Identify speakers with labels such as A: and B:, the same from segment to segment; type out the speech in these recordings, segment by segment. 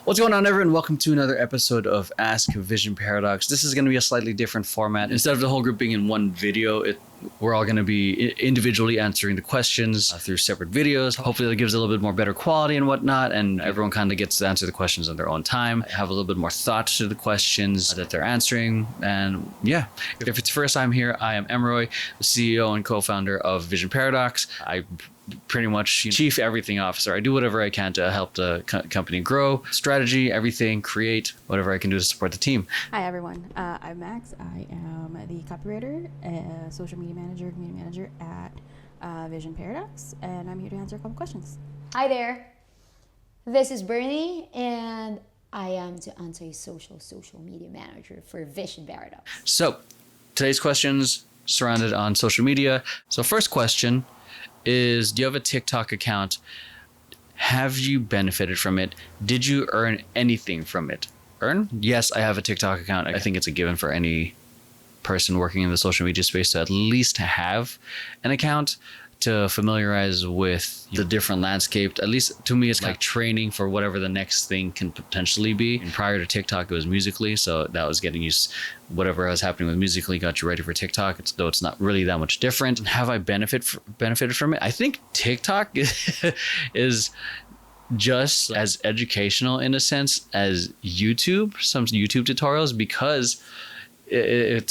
A: What's going on, everyone? Welcome to another episode of Ask Vision Paradox. This is going to be a slightly different format. Instead of the whole group being in one video, we're all going to be individually answering the questions through separate videos. Hopefully that gives a little bit more better quality and whatnot, and everyone kind of gets to answer the questions on their own time, have a little bit more thought to the questions that they're answering. And yeah, if it's your first time here, I am Emeroy, the CEO and co-founder of Vision Paradox. I pretty much chief everything officer. I do whatever I can to help the company grow, strategy, everything, create, whatever I can do to support the team.
B: Hi everyone, I'm Max. I am the copywriter, social media manager, community manager at Vision Paradox, and I'm here to answer a couple questions.
C: Hi there, this is Bernie, and I am to answer social media manager for Vision Paradox.
A: So today's questions surrounded on social media. So first question is, do you have a TikTok account? Have you benefited from it? Did you earn anything from it? Earn? Yes, I have a TikTok account. I think it's a given for any person working in the social media space to at least have an account to familiarize with the different landscape. At least to me, it's like training for whatever the next thing can potentially be. And prior to TikTok, it was Musical.ly. So that was getting used, whatever was happening with Musical.ly got you ready for TikTok, though it's not really that much different. And have I benefited from it? I think TikTok is just as educational in a sense as YouTube, some YouTube tutorials, because it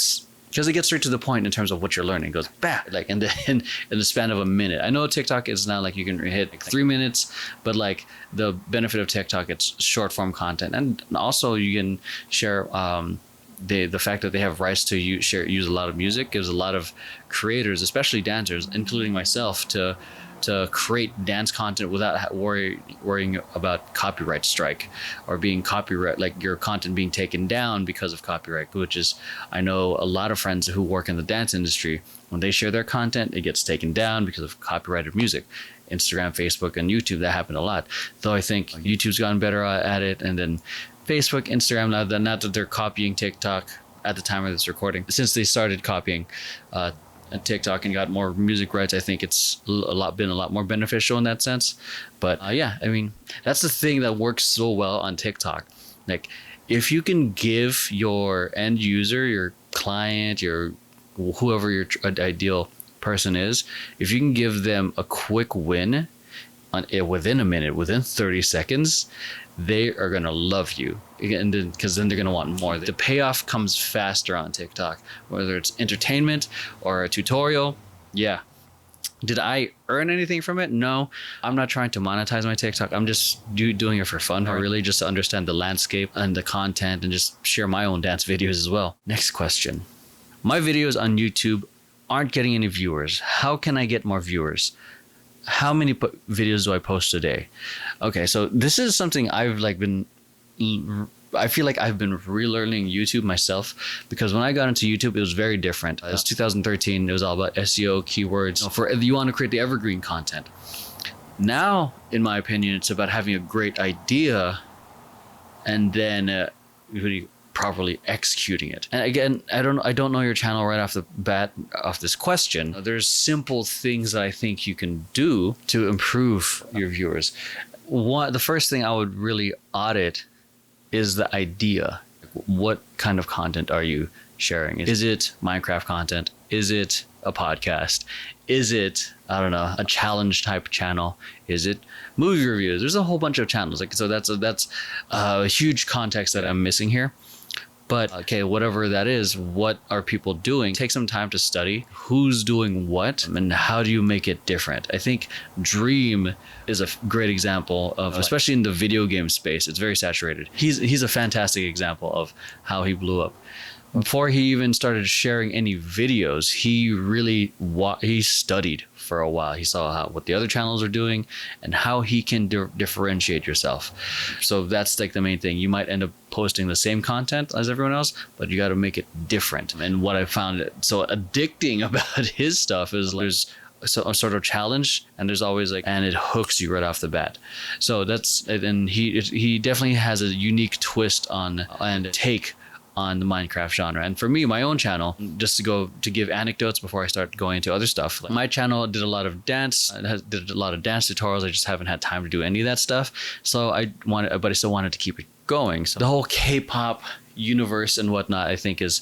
A: gets straight to the point in terms of what you're learning. It goes back like in the span of a minute. I know TikTok is not like you can hit like 3 minutes, but like the benefit of TikTok, it's short form content, and also you can share. The fact that they have rights to use a lot of music gives a lot of creators, especially dancers, including myself, to create dance content without worrying about copyright strike or being copyright, like your content being taken down because of copyright, which is, I know a lot of friends who work in the dance industry, when they share their content, it gets taken down because of copyrighted music. Instagram, Facebook, and YouTube, that happened a lot. Though I think YouTube's gotten better at it, and then Facebook, Instagram, not that they're copying TikTok at the time of this recording. Since they started copying TikTok and got more music rights, I think it's been a lot more beneficial in that sense. But yeah, I mean, that's the thing that works so well on TikTok. Like, if you can give your end user, your client, whoever your ideal person is, if you can give them a quick win within a minute, within 30 seconds, they are going to love you, and because then they're going to want more. The payoff comes faster on TikTok, whether it's entertainment or a tutorial. Yeah. Did I earn anything from it? No. I'm not trying to monetize my TikTok. I'm just doing it for fun, or really just to understand the landscape and the content and just share my own dance videos as well. Next question. My videos on YouTube aren't getting any viewers. How can I get more viewers? How many videos do I post a day? Okay, so this is something I feel like I've been relearning YouTube myself, because when I got into YouTube, it was very different. It was 2013. It was all about SEO, keywords. You want to create the evergreen content. Now, in my opinion, it's about having a great idea and then really properly executing it. And again, I don't know your channel right off the bat off this question. There's simple things that I think you can do to improve your viewers. The first thing I would really audit is the idea. What kind of content are you sharing? Is it Minecraft content? Is it a podcast? Is it, I don't know, a challenge type channel? Is it movie reviews? There's a whole bunch of channels. So that's a huge context that I'm missing here. But okay, whatever that is, what are people doing? Take some time to study who's doing what and how do you make it different. I think Dream is a great example of, especially in the video game space, it's very saturated. He's a fantastic example of how he blew up. Before he even started sharing any videos, he studied for a while. He saw what the other channels are doing and how he can differentiate yourself. So that's like the main thing. You might end up posting the same content as everyone else, but you got to make it different. And what I found so addicting about his stuff is there's a sort of challenge, and there's always and it hooks you right off the bat. So and he definitely has a unique twist on and take on the Minecraft genre. And for me, my own channel, just to give anecdotes before I start going into other stuff, like my channel did a lot of dance, did a lot of dance tutorials. I just haven't had time to do any of that stuff. So but I still wanted to keep it going. So the whole K-pop universe and whatnot, I think is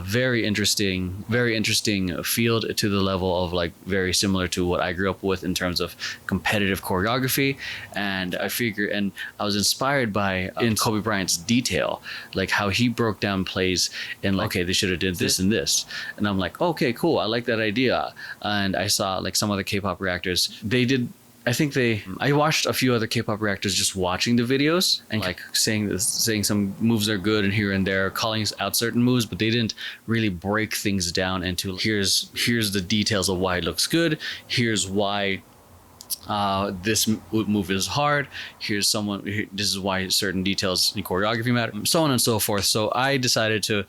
A: very interesting field, to the level of like very similar to what I grew up with in terms of competitive choreography. And I was inspired by in Kobe Bryant's detail, like how he broke down plays and like, okay, they should have did this and this. And I'm like, okay, cool. I like that idea. And I saw like some other K-pop reactors, I watched a few other K-pop reactors just watching the videos and like saying some moves are good and here and there, calling out certain moves, but they didn't really break things down into here's the details of why it looks good. Here's why this move is hard. This is why certain details in choreography matter, so on and so forth. So I decided to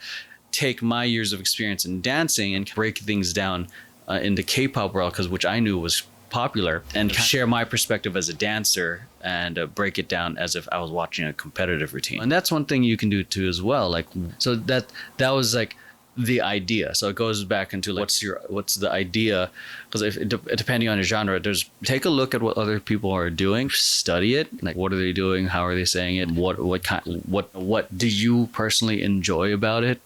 A: take my years of experience in dancing and break things down in the K-pop world, which I knew was popular, and share my perspective as a dancer and break it down as if I was watching a competitive routine. And that's one thing you can do too as well. Like, so that was like the idea. So it goes back into like, what's the idea? Because depending on your genre, take a look at what other people are doing, study it. Like, what are they doing? How are they saying it? What do you personally enjoy about it?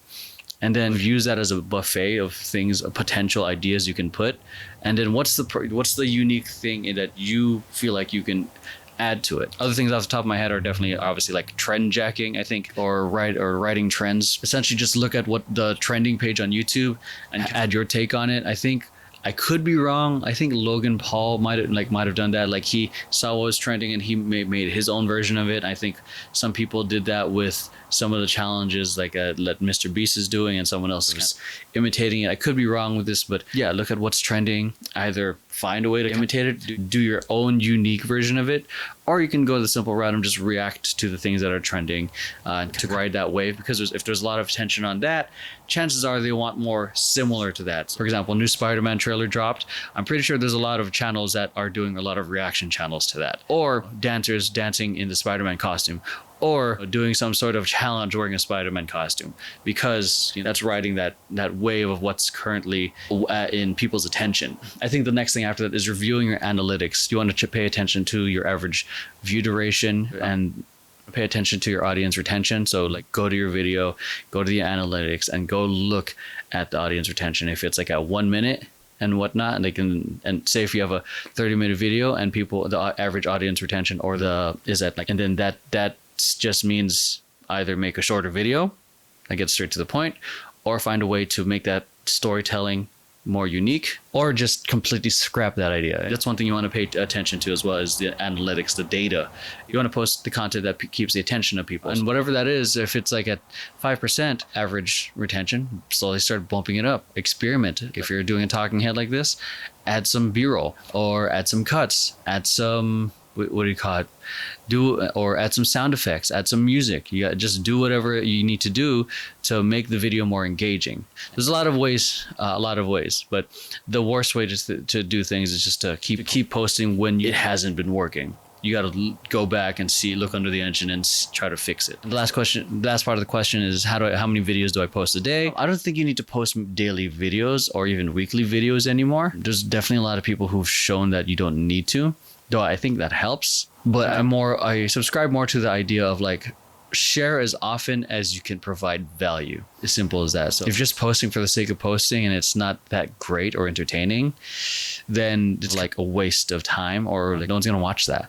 A: And then use that as a buffet of things, potential ideas you can put. And then what's the unique thing that you feel like you can add to it? Other things off the top of my head are definitely obviously like trend jacking, I think, or writing trends. Essentially just look at what the trending page on YouTube and add your take on it. I think I could be wrong. I think Logan Paul might have done that. Like, he saw what was trending and he made his own version of it. I think some people did that with some of the challenges, like that Mr. Beast is doing, and someone else is imitating it. I could be wrong with this, but yeah, look at what's trending. Either find a way to imitate it, do your own unique version of it, or you can go the simple route and just react to the things that are trending to ride that wave. Because if there's a lot of attention on that, chances are they want more similar to that. For example, new Spider-Man trailer dropped. I'm pretty sure there's a lot of channels that are doing a lot of reaction channels to that, or dancers dancing in the Spider-Man costume, or doing some sort of challenge wearing a Spider-Man costume, because that's riding that wave of what's currently in people's attention. I think the next thing after that is reviewing your analytics. You want to pay attention to your average view duration and pay attention to your audience retention. So like, go to your video, go to the analytics, and go look at the audience retention. If it's like at 1 minute and whatnot, and say if you have a 30-minute video and the average audience retention and then that just means either make a shorter video that gets straight to the point, or find a way to make that storytelling more unique, or just completely scrap that idea. That's one thing you want to pay attention to as well, is the analytics, the data. You want to post the content that keeps the attention of people, and whatever that is. If it's like at 5% average retention, slowly start bumping it up. Experiment. If you're doing a talking head like this, add some B-roll, or add some cuts, add some, what do you call it? Or add some sound effects, add some music. You just do whatever you need to do to make the video more engaging. There's a lot of ways, but the worst way to do things is just to keep posting when it hasn't been working. You got to go back and look under the engine and try to fix it. The last part of the question is how many videos do I post a day? I don't think you need to post daily videos or even weekly videos anymore. There's definitely a lot of people who've shown that you don't need to, though I think that helps. But I subscribe more to the idea of like, share as often as you can provide value. As simple as that. So if you're just posting for the sake of posting and it's not that great or entertaining, then it's like a waste of time, or like no one's gonna watch that.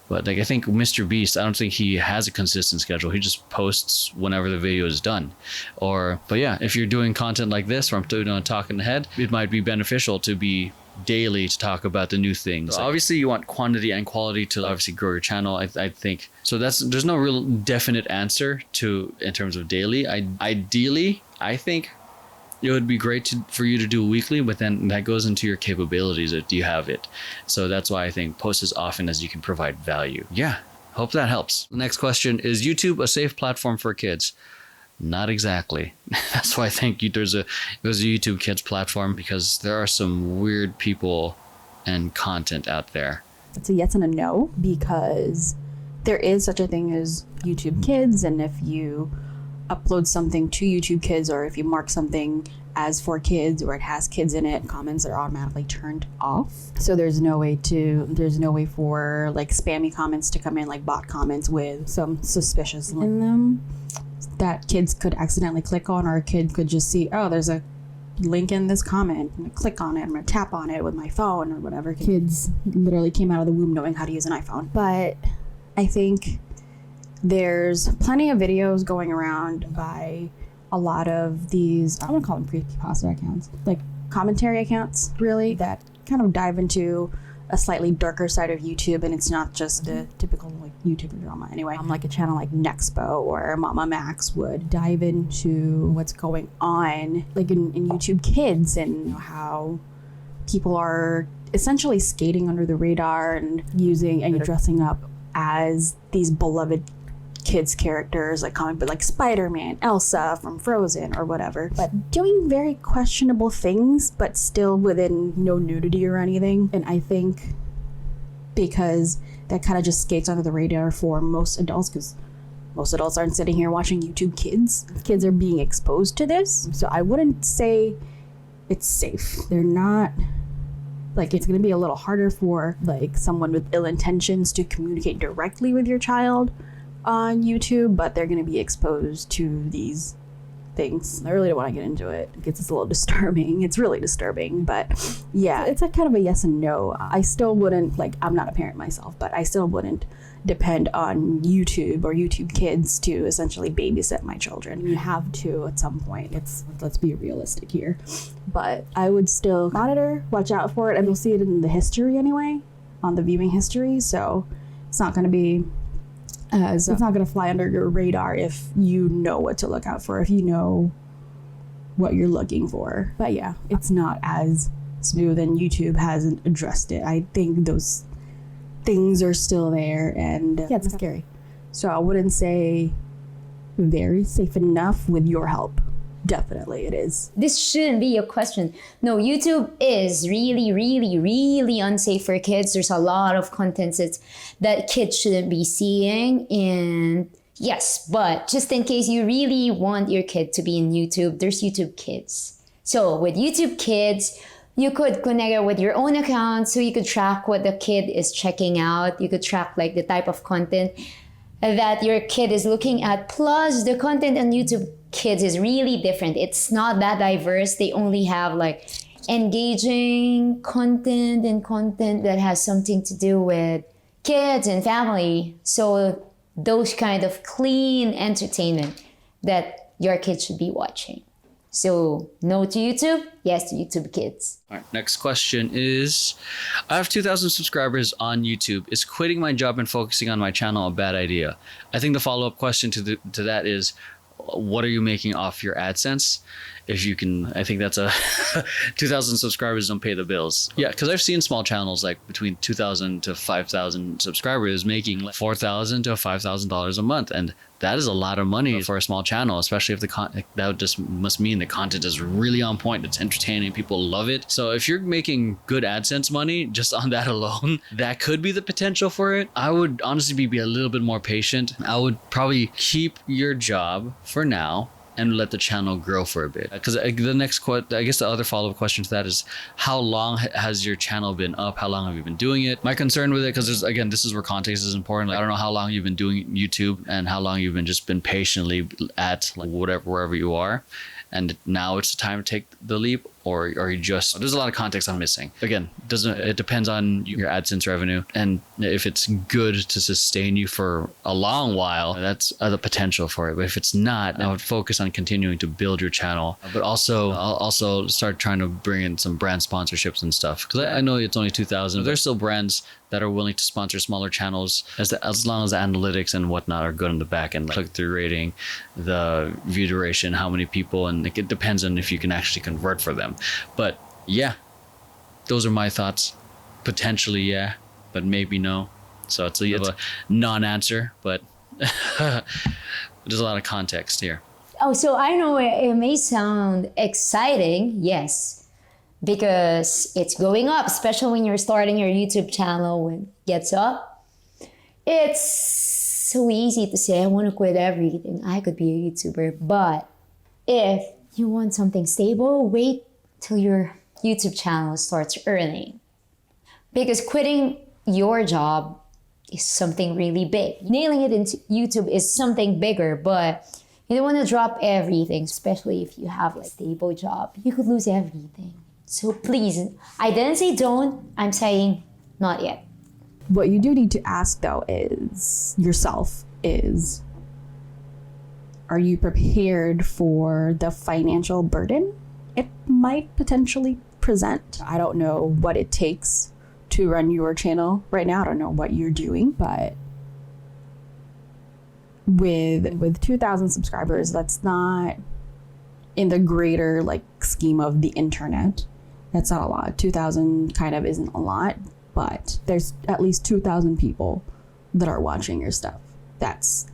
A: But like, I think Mr. Beast, I don't think he has a consistent schedule. He just posts whenever the video is done. But yeah, if you're doing content like this, where I'm doing a talking head, it might be beneficial to be daily to talk about the new things. So obviously you want quantity and quality to obviously grow your channel. I think so. There's no real definite answer in terms of daily. Ideally, I think it would be great for you to do weekly, but then that goes into your capabilities if you have it. So that's why I think post as often as you can provide value. Yeah, hope that helps. The next question is, YouTube a safe platform for kids? Not exactly. That's why I think there's a YouTube Kids platform, because there are some weird people and content out there.
B: It's a yes and a no, because there is such a thing as YouTube Kids, and if you upload something to YouTube Kids, or if you mark something as for kids or it has kids in it, comments are automatically turned off. So there's no way for like spammy comments to come in, like bot comments with some suspicious in them that kids could accidentally click on, or a kid could just see, oh, there's a link in this comment, I'm gonna click on it, I'm gonna tap on it with my phone or whatever. Kids literally came out of the womb knowing how to use an iPhone. But I think there's plenty of videos going around by a lot of these, I want to call them creepypasta accounts, like commentary accounts, really, that kind of dive into a slightly darker side of YouTube, and it's not just the typical like YouTuber drama. Anyway, like a channel like Nexpo or Mama Max would dive into what's going on, like in YouTube Kids, and how people are essentially skating under the radar and using and dressing up as these beloved kids characters, like comic book, like Spider-Man, Elsa from Frozen or whatever, but doing very questionable things, but still within no nudity or anything. And I think because that kind of just skates under the radar for most adults, because most adults aren't sitting here watching YouTube Kids. Kids are being exposed to this, so I wouldn't say it's safe. They're not, like, it's going to be a little harder for like someone with ill intentions to communicate directly with your child on YouTube, but they're going to be exposed to these things. I really don't want to get into it because it's a little disturbing. It's really disturbing, but yeah, it's like kind of a yes and no. I still wouldn't, like, I'm not a parent myself, but I still wouldn't depend on YouTube or YouTube Kids to essentially babysit my children. You have to at some point. Let's be realistic here. But I would still monitor, watch out for it, and you'll see it in the history anyway, on the viewing history. So it's not going to be it's not going to fly under your radar if you know what to look out for, if you know what you're looking for. But yeah, it's not as smooth, and YouTube hasn't addressed it. I think those things are still there, and yeah, it's scary. So I wouldn't say very safe enough with your help. Definitely it is.
C: This shouldn't be a question. No, YouTube is really, really, really unsafe for kids. There's a lot of contents that kids shouldn't be seeing. And yes, but just in case you really want your kid to be in YouTube, there's YouTube Kids. So with YouTube Kids, you could connect it with your own account, so you could track what the kid is checking out. You could track like the type of content that your kid is looking at. Plus, the content on YouTube Kids is really different. It's not that diverse. They only have like engaging content and content that has something to do with kids and family. So those kind of clean entertainment that your kids should be watching. So no to YouTube, yes to YouTube Kids.
A: All right, next question is, I have 2,000 subscribers on YouTube. Is quitting my job and focusing on my channel a bad idea? I think the follow-up question to that is, what are you making off your AdSense? If you can, I think that's a 2,000 subscribers don't pay the bills. Yeah, because I've seen small channels like between 2,000 to 5,000 subscribers making like $4,000 to $5,000 a month, and that is a lot of money for a small channel, especially if that just must mean the content is really on point. It's entertaining, people love it. So if you're making good AdSense money just on that alone, that could be the potential for it. I would honestly be a little bit more patient. I would probably keep your job for now and let the channel grow for a bit. Because the next I guess the other follow-up question to that is, how long has your channel been up? How long have you been doing it? My concern with it, because again, this is where context is important. Like, I don't know how long you've been doing YouTube and how long you've been patiently at like wherever you are. And now it's time to take the leap, or are you just, there's a lot of context I'm missing. Again, it depends on your AdSense revenue, and if it's good to sustain you for a long while, that's the potential for it. But if it's not, I would focus on continuing to build your channel, but also I'll also start trying to bring in some brand sponsorships and stuff, because I know it's only 2,000. There's still brands that are willing to sponsor smaller channels as long as the analytics and whatnot are good on the back end, like click-through rating, the view duration, how many people, and it depends on if you can actually convert for them. But yeah, those are my thoughts. Potentially yeah, but maybe no. So it's a non-answer, but there's a lot of context here.
C: Oh, so I know it may sound exciting, yes, because it's going up, especially when you're starting your YouTube channel when it gets up. It's so easy to say, I want to quit everything. I could be a YouTuber. But if you want something stable, wait till your YouTube channel starts earning. Because quitting your job is something really big. Nailing it into YouTube is something bigger, but you don't want to drop everything, especially if you have a stable job. You could lose everything. So please, I didn't say don't, I'm saying not yet.
B: What you do need to ask though is yourself is, are you prepared for the financial burden it might potentially present? I don't know what it takes to run your channel right now. I don't know what you're doing, but with 2,000 subscribers, that's not in the greater like scheme of the internet. That's not a lot. 2,000 kind of isn't a lot, but there's at least 2,000 people that are watching your stuff. That's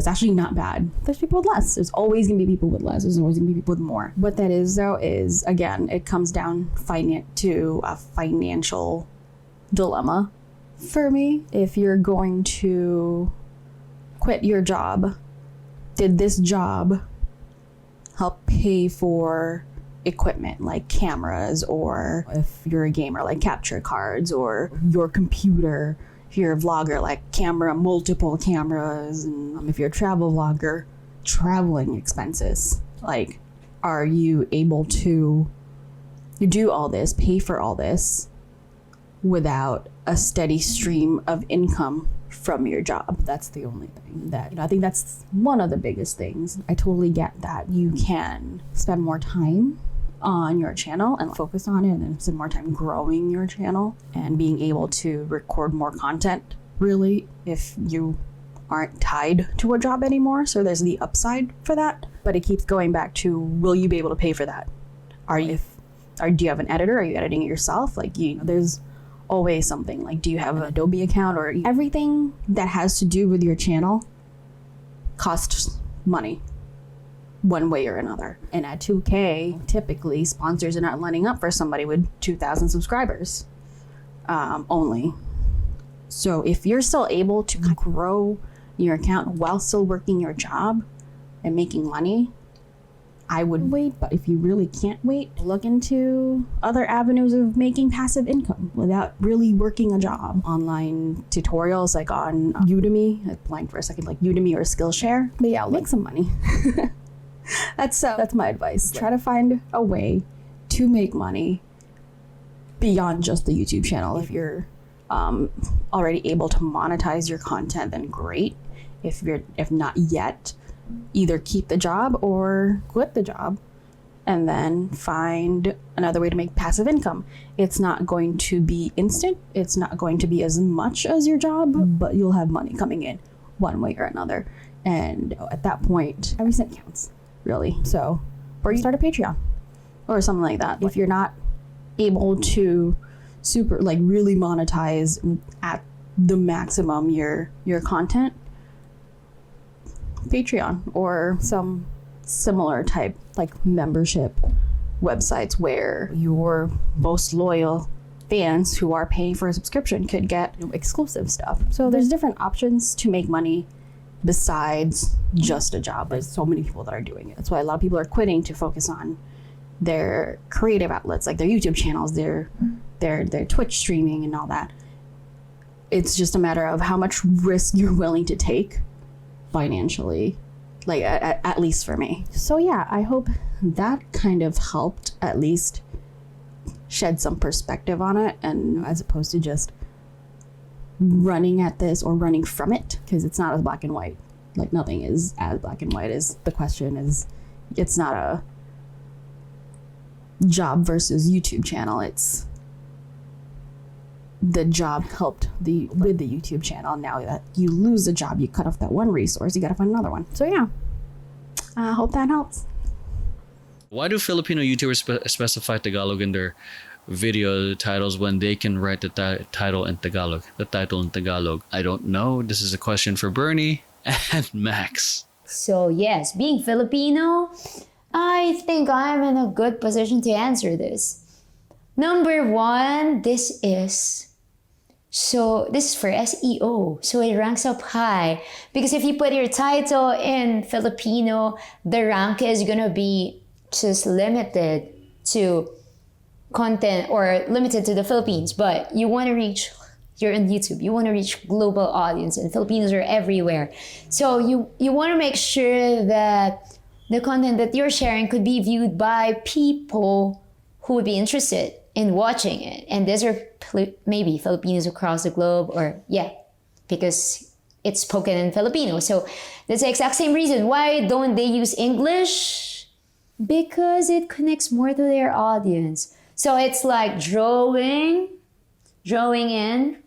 B: actually not bad. There's people with less. There's always gonna be people with less. There's always gonna be people with more. What that is though is, again, it comes down to a financial dilemma for me. If you're going to quit your job, did this job help pay for equipment like cameras, or if you're a gamer, like capture cards, or your computer? If you're a vlogger, like multiple cameras, and if you're a travel vlogger, traveling expenses. Like, are you able to do all this, pay for all this without a steady stream of income from your job? That's the only thing that, I think that's one of the biggest things. I totally get that you can spend more time on your channel and focus on it, and then spend more time growing your channel and being able to record more content, really, if you aren't tied to a job anymore. So there's the upside for that, but it keeps going back to, will you be able to pay for that? Do you have an editor? Are you editing it yourself? Like, there's always something. Like, do you have an Adobe account? Or everything that has to do with your channel costs money one way or another. And at 2K, typically sponsors are not lining up for somebody with 2,000 subscribers only. So if you're still able to grow your account while still working your job and making money, I would wait. But if you really can't wait, look into other avenues of making passive income without really working a job. Online tutorials like on Udemy, I blanked for a second, like Udemy or Skillshare. But yeah, make some money. That's my advice. Try to find a way to make money beyond just the YouTube channel. If you're already able to monetize your content, then great. If not yet, either keep the job or quit the job and then find another way to make passive income. It's not going to be instant. It's not going to be as much as your job, but you'll have money coming in one way or another. And at that point, every cent counts, really. So, or you start a Patreon or something like that. If you're not able to really monetize at the maximum your content, Patreon or some similar type like membership websites where your most loyal fans who are paying for a subscription could get exclusive stuff. So there's different options to make money besides just a job. There's so many people that are doing it. That's why a lot of people are quitting to focus on their creative outlets, like their YouTube channels, their Twitch streaming and all that. It's just a matter of how much risk you're willing to take financially, like at least for me. So yeah, I hope that kind of helped at least shed some perspective on it, and as opposed to just running at this or running from it, because it's not as black and white. Like, nothing is as black and white as the question is. It's not a job versus YouTube channel. It's the job helped with the YouTube channel. Now that you lose the job, you cut off that one resource, you gotta find another one. So yeah, I hope that helps.
A: Why do Filipino YouTubers specify Tagalog in their video titles when they can write the title in Tagalog? The title in Tagalog. I don't know. This is a question for Bernie and Max.
C: So yes, being Filipino, I think I'm in a good position to answer this. Number one, this is So this is for SEO. So it ranks up high. Because if you put your title in Filipino, the rank is gonna be just limited to content or limited to the Philippines. But you wanna reach, you're on YouTube, you wanna reach global audience, and Filipinos are everywhere. So you wanna make sure that the content that you're sharing could be viewed by people who would be interested in watching it. And these are maybe Filipinos across the globe, or because it's spoken in Filipino. So that's the exact same reason. Why don't they use English? Because it connects more to their audience. So it's like drawing in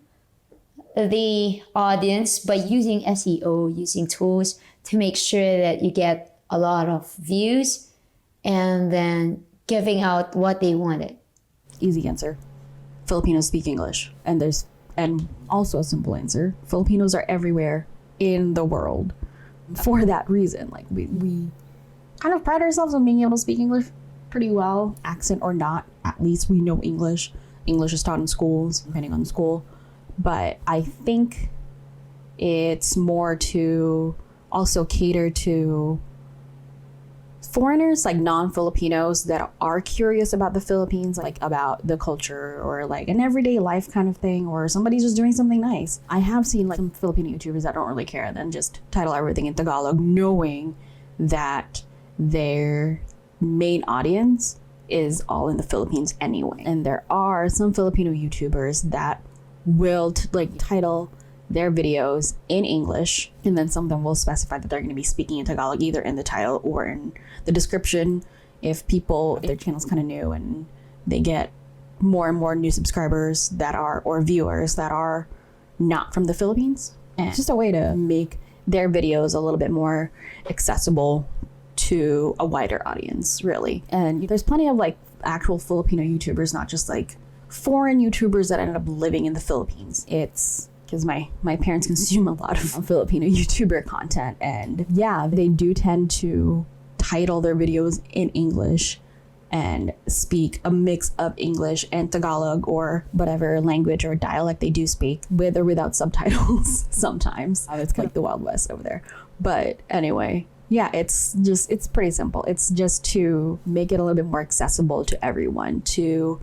C: the audience by using SEO, using tools to make sure that you get a lot of views and then giving out what they wanted.
B: Easy answer. Filipinos speak English. And also a simple answer. Filipinos are everywhere in the world for that reason. Like we kind of pride ourselves on being able to speak English pretty well, accent or not. At least we know English. English is taught in schools, depending on the school. But I think it's more to also cater to foreigners, like non-Filipinos that are curious about the Philippines, like about the culture or like an everyday life kind of thing, or somebody's just doing something nice. I have seen like some Filipino YouTubers that don't really care, then just title everything in Tagalog, knowing that their main audience is all in the Philippines anyway. And there are some Filipino YouTubers that will title their videos in English, and then some of them will specify that they're going to be speaking in Tagalog either in the title or in the description. If their channel's kind of new and they get more and more new subscribers or viewers that are not from the Philippines, and it's just a way to make their videos a little bit more accessible to a wider audience, really. And there's plenty of like actual Filipino YouTubers, not just like foreign YouTubers that ended up living in the Philippines. It's because my parents consume a lot of Filipino YouTuber content, and they do tend to title their videos in English and speak a mix of English and Tagalog or whatever language or dialect they do speak, with or without subtitles sometimes. It's like the Wild West over there. But anyway, it's pretty simple. It's just to make it a little bit more accessible to everyone, to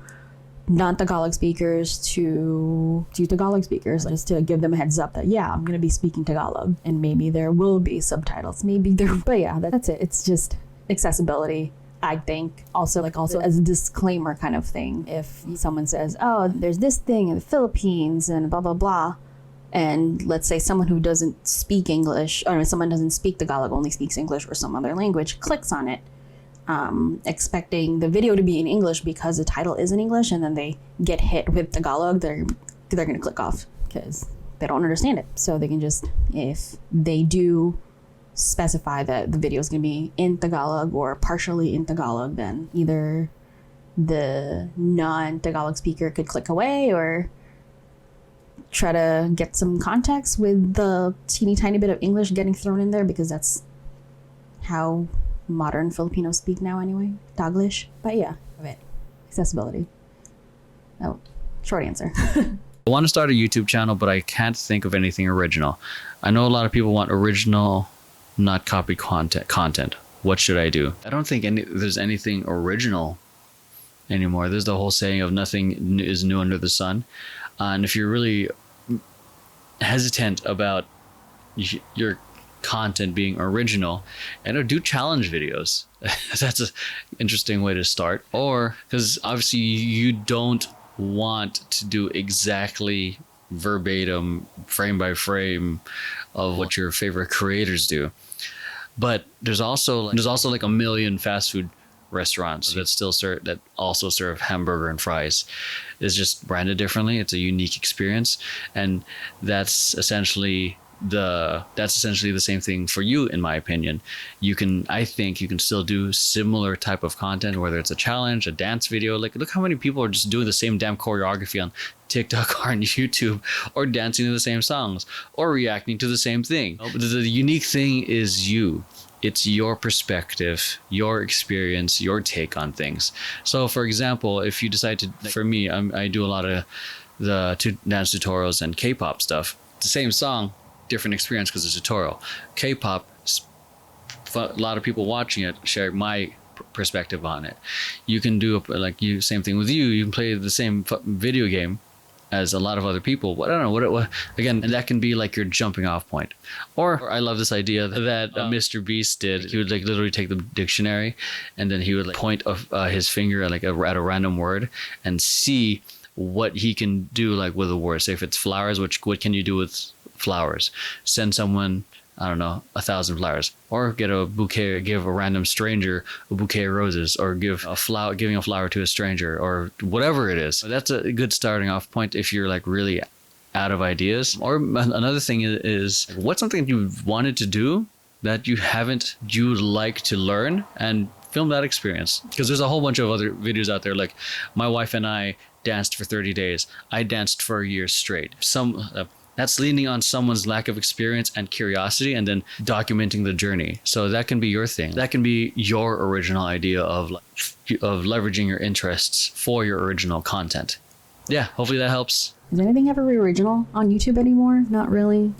B: non-Tagalog speakers, to Tagalog speakers, just to give them a heads up that I'm going to be speaking Tagalog and maybe there will be subtitles, but that's it. It's just accessibility, I think. Also as a disclaimer kind of thing, if someone says, oh, there's this thing in the Philippines and blah blah blah, and let's say someone who doesn't speak English, or someone doesn't speak Tagalog, only speaks English or some other language, clicks on it expecting the video to be in English because the title is in English, and then they get hit with Tagalog, they're going to click off because they don't understand it. So they can just, if they do specify that the video is going to be in Tagalog or partially in Tagalog, then either the non-Tagalog speaker could click away or try to get some context with the teeny tiny bit of English getting thrown in there, because that's how modern Filipinos speak now anyway, Taglish. But accessibility. Oh, short answer.
A: I want to start a YouTube channel, but I can't think of anything original. I know a lot of people want original, not copy content. What should I do? I don't think there's anything original anymore. There's the whole saying of nothing is new under the sun. And if you're really hesitant about your content being original, and do challenge videos. That's an interesting way to start. Or because obviously you don't want to do exactly verbatim, frame by frame of what your favorite creators do. But there's also like a million fast food restaurants that also serve hamburger and fries. It's just branded differently. It's a unique experience, and that's essentially the same thing for you, in my opinion. I think you can still do similar type of content, whether it's a challenge, a dance video. Like, look how many people are just doing the same damn choreography on TikTok or on YouTube, or dancing to the same songs, or reacting to the same thing. The unique thing is you. It's your perspective, your experience, your take on things. So for example, if you decide to, for me, I do a lot of the dance tutorials and K-pop stuff. It's the same song, different experience because it's a tutorial. K-pop, a lot of people watching it share my perspective on it. You can do same thing with you. You can play the same video game as a lot of other people. I don't know what again, and that can be like your jumping off point. Or I love this idea that Mr. Beast did. He would like literally take the dictionary and then he would like point his finger at a random word and see what he can do like with a word. Say if it's flowers, what can you do with flowers? Send someone, I don't know, 1,000 flowers, or get a bouquet, give a random stranger a bouquet of roses, or giving a flower to a stranger, or whatever it is. That's a good starting off point if you're like really out of ideas. Or another thing is what's something you wanted to do that you'd like to learn, and film that experience. Because there's a whole bunch of other videos out there, like my wife and I danced for 30 days. I danced for a year straight. That's leaning on someone's lack of experience and curiosity and then documenting the journey. So that can be your thing. That can be your original idea of leveraging your interests for your original content. Yeah, hopefully that helps.
B: Is anything ever original on YouTube anymore? Not really.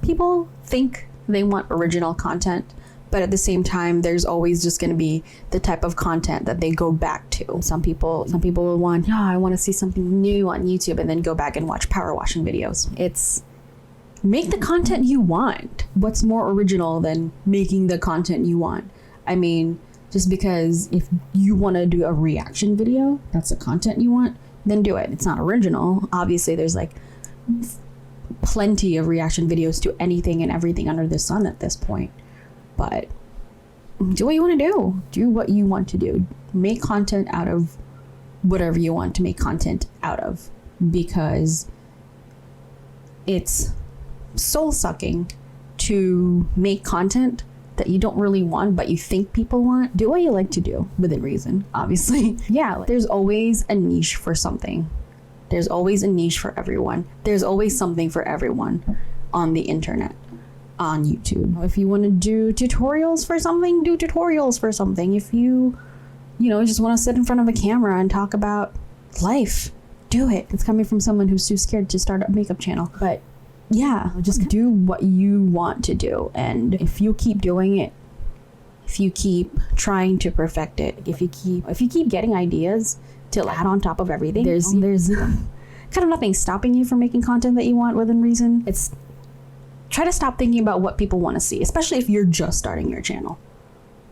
B: People think they want original content, but at the same time, there's always just going to be the type of content that they go back to. Some people will want, I want to see something new on YouTube, and then go back and watch power washing videos. It's make the content you want. What's more original than making the content you want? I mean, just because if you want to do a reaction video, that's the content you want, then do it. It's not original. Obviously, there's like plenty of reaction videos to anything and everything under the sun at this point. But do what you want to do. Do what you want to do. Make content out of whatever you want to make content out of, because it's soul sucking to make content that you don't really want but you think people want. Do what you like to do within reason, obviously. Yeah, there's always a niche for something. There's always a niche for everyone. There's always something for everyone on the internet. On YouTube. If you want to do tutorials for something, do tutorials for something. If you just want to sit in front of a camera and talk about life, do it. It's coming from someone who's too scared to start a makeup channel. But yeah, just do what you want to do. And if you keep doing it, if you keep trying to perfect it, if you keep getting ideas to add on top of everything, there's kind of nothing stopping you from making content that you want within reason. Try to stop thinking about what people want to see, especially if you're just starting your channel.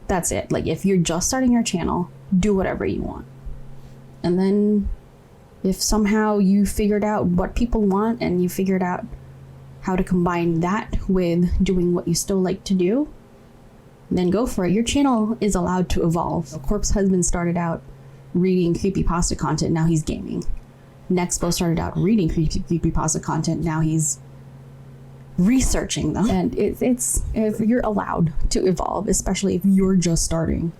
B: That's it. Like, if you're just starting your channel, do whatever you want. And then if somehow you figured out what people want and you figured out how to combine that with doing what you still like to do, then go for it. Your channel is allowed to evolve. Corpse Husband started out reading creepypasta content, now he's gaming. Nexpo started out reading creepypasta content, now he's researching them. And it's if you're allowed to evolve, especially if you're just starting,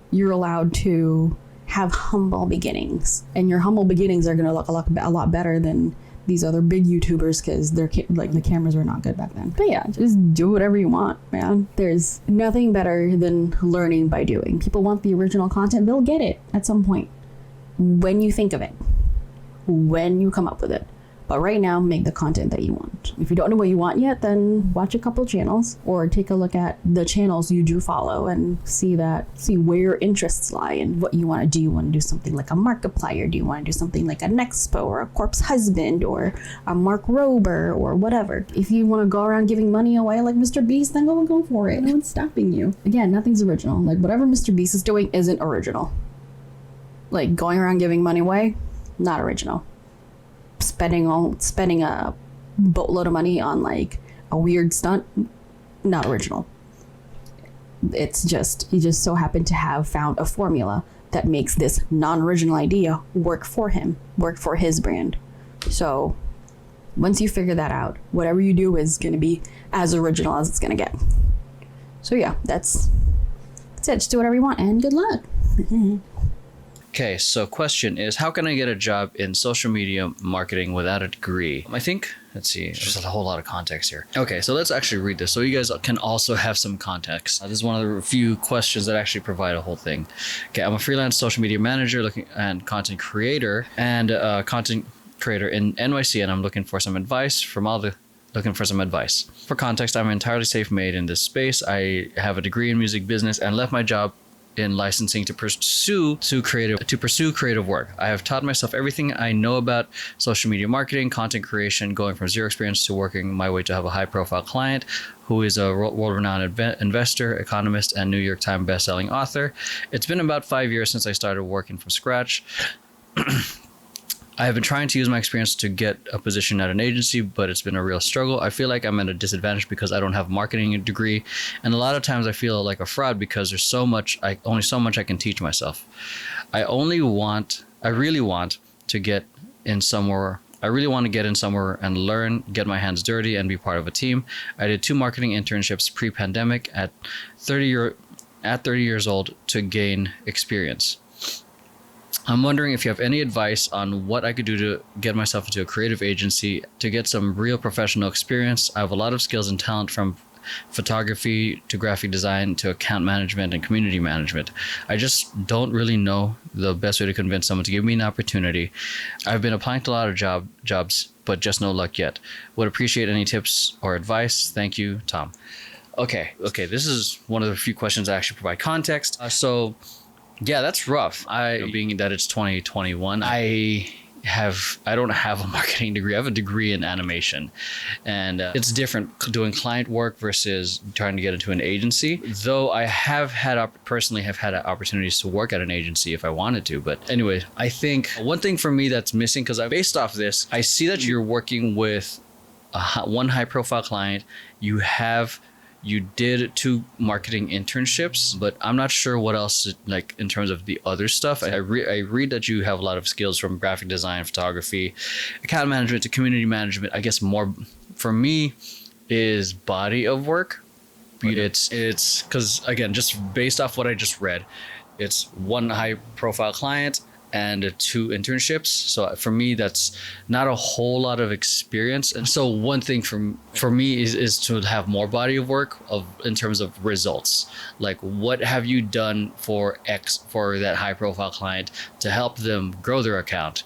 B: you're allowed to have humble beginnings, and your humble beginnings are going to look a lot better than these other big YouTubers, because the cameras were not good back then. But yeah, just do whatever you want, man. There's nothing better than learning by doing. People want the original content, they'll get it at some point when you think of it, when you come up with it. But right now, make the content that you want. If you don't know what you want yet, then watch a couple channels, or take a look at the channels you do follow and see where your interests lie and what you want to do. You want to do something like a Markiplier? Do you want to do something like a Nexpo or a Corpse Husband or a Mark Rober or whatever? If you want to go around giving money away like Mr. Beast, then go for it. No one's stopping you. Again, nothing's original. Like, whatever Mr. Beast is doing isn't original. Like, going around giving money away, not original. Spending a boatload of money on like a weird stunt, not original. It's just, he just so happened to have found a formula that makes this non-original idea work for him, work for his brand. So once you figure that out, whatever you do is going to be as original as it's going to get. So yeah, that's it. Just do whatever you want, and good luck.
A: Okay, so question is, how can I get a job in social media marketing without a degree? I think, let's see, there's a whole lot of context here. Okay, so let's actually read this so you guys can also have some context. This is one of the few questions that actually provide a whole thing. Okay, I'm a freelance social media manager and content creator, and content creator in NYC, and I'm looking for some advice. For context, I'm entirely self-made in this space. I have a degree in music business and left my job in licensing to pursue creative work. I have taught myself everything I know about social media marketing, content creation, going from zero experience to working my way to have a high-profile client who is a world-renowned investor, economist, and New York Times best-selling author. It's been about 5 years since I started working from scratch. I have been trying to use my experience to get a position at an agency, but it's been a real struggle. I feel like I'm at a disadvantage because I don't have a marketing degree. And a lot of times I feel like a fraud because there's only so much I can teach myself. I really want to get in somewhere and learn, get my hands dirty, and be part of a team. I did 2 marketing internships pre-pandemic at 30 years old to gain experience. I'm wondering if you have any advice on what I could do to get myself into a creative agency to get some real professional experience. I have a lot of skills and talent, from photography to graphic design to account management and community management. I just don't really know the best way to convince someone to give me an opportunity. I've been applying to a lot of jobs, but just no luck yet. Would appreciate any tips or advice. Thank you, Tom. Okay. This is one of the few questions that actually provide context. Yeah, that's rough. Being that it's 2021, I don't have a marketing degree. I have a degree in animation, and it's different doing client work versus trying to get into an agency. Though I personally have had opportunities to work at an agency if I wanted to. But anyway, I think one thing for me that's missing, because based off this, I see that you're working with one high-profile client. You did 2 marketing internships, but I'm not sure what else, like in terms of the other stuff. I read that you have a lot of skills from graphic design, photography, account management to community management. I guess more for me is body of work. It's because, again, just based off what I just read, it's 1 high profile client and 2 internships. So for me, that's not a whole lot of experience. And so one thing for me is to have more body of work in terms of results. Like, what have you done for that high profile client to help them grow their account,